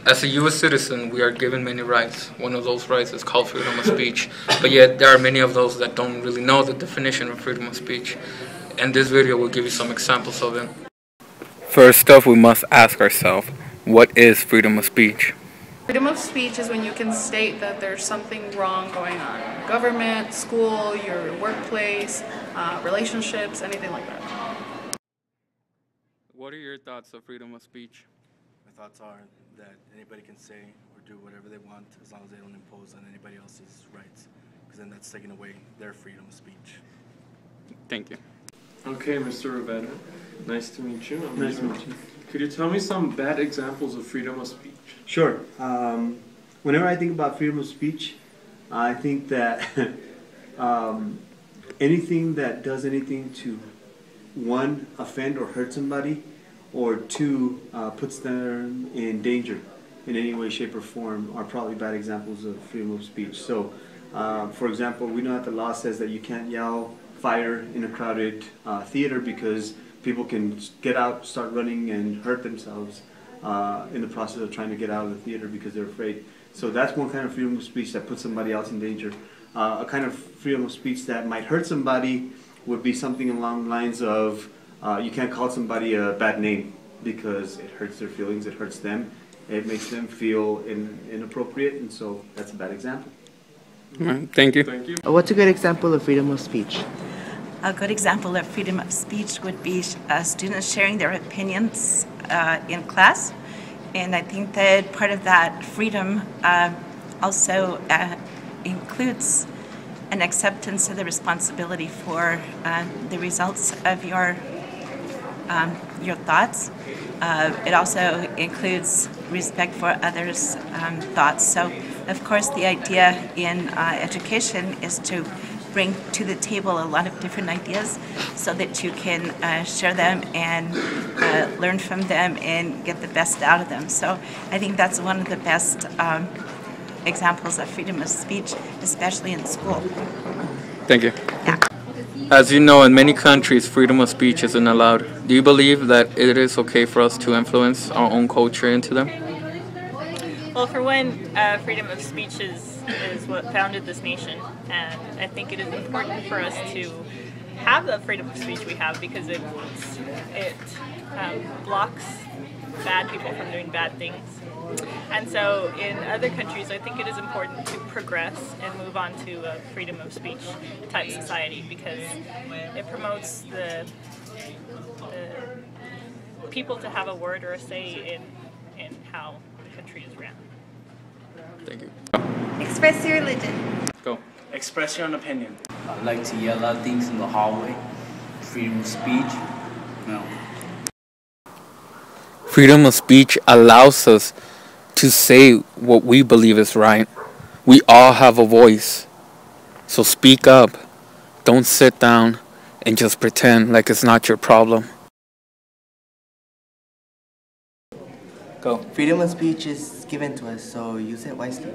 As a U.S. citizen, we are given many rights. One of those rights is called freedom of speech. But yet, there are many of those that don't really know the definition of freedom of speech. And this video will give you some examples of it. First off, we must ask ourselves, what is freedom of speech? Freedom of speech is when you can state that there's something wrong going on. Government, school, your workplace, relationships, anything like that. What are your thoughts of freedom of speech? My thoughts are that anybody can say or do whatever they want as long as they don't impose on anybody else's rights, because then that's taking away their freedom of speech. Thank you. Okay, Mr. Rivera, nice to meet you. Nice to meet you. Could you tell me some bad examples of freedom of speech? Sure. Whenever I think about freedom of speech, I think that anything that does anything to, one, offend or hurt somebody, or two, puts them in danger in any way, shape, or form are probably bad examples of freedom of speech. So, for example, we know that the law says that you can't yell fire in a crowded theater because people can get out, start running, and hurt themselves in the process of trying to get out of the theater because they're afraid. So that's one kind of freedom of speech that puts somebody else in danger. A kind of freedom of speech that might hurt somebody would be something along the lines of you can't call somebody a bad name because it hurts their feelings, it hurts them, it makes them feel inappropriate, and so that's a bad example. Thank you. Thank you. What's a good example of freedom of speech? A good example of freedom of speech would be students sharing their opinions in class. And I think that part of that freedom also includes an acceptance of the responsibility for the results of your thoughts. It also includes respect for others' thoughts. So, of course, the idea in education is to bring to the table a lot of different ideas so that you can share them and learn from them and get the best out of them. So I think that's one of the best examples of freedom of speech, especially in school. Thank you. Yeah. As you know, in many countries, freedom of speech isn't allowed. Do you believe that it is okay for us to influence our own culture into them? Well, for one, freedom of speech is what founded this nation, and I think it is important for us to have the freedom of speech we have because it blocks bad people from doing bad things. And so in other countries, I think it is important to progress and move on to a freedom of speech type society because it promotes the people to have a word or a say in how the country is ran. Thank you. Express your religion. Go. Express your own opinion. I like to yell out things in the hallway. Freedom of speech? No. Freedom of speech allows us to say what we believe is right. We all have a voice. So speak up. Don't sit down and just pretend like it's not your problem. Go. Freedom of speech is given to us, so use it wisely.